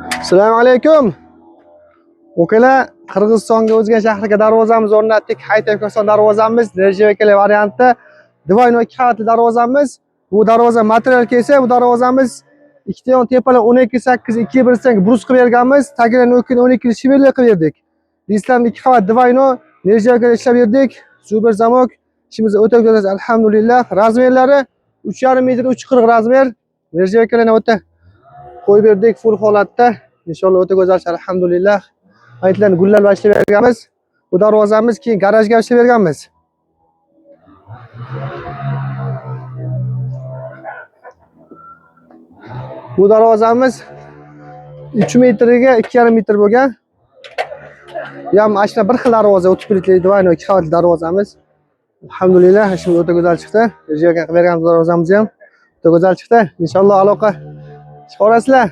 Assalomu alaykum. Ukalar, Qirg'izistonga o'zgan shahriga darvozamiz o'rnatdik. Haytaykoson darvozamiz, Nerjevakali variantda Divoyno 2 qavatli darvozamiz. Bu darvoza material kelsa, bu darvozamiz ikkita yon tepalar 12.8 2.1 brus qilib berganmiz. Tagidan 12 shiverli qilib berdik. Lislamni 2 qavat Divoyno Nerjevakali ishlab berdik. Super zamok. İşimiz o'ta go'zal, alhamdulillah. Razmerlari 3,5 metr 3,40 razmer. Nerjevakalarni o'ta qo'yib berdik full holatda. İnşallah o'ta go'zal, alhamdulillah. Aytlarni gullab ishlab berganmiz. Bu darvozamiz keyin garajga ishlab berganmiz. Bu darvozamiz 3 metrga 2,5 metr bo'lgan. Ham ashna bir xil darvoza, 30 litli Divoyno 2 qavatli darvozamiz. Alhamdulillah, ishimiz o'ta go'zal chiqdi. Rejaga bergan darvozamiz ham o'ta go'zal chiqdi. Inshaalloh aloqa chiqarasizlar.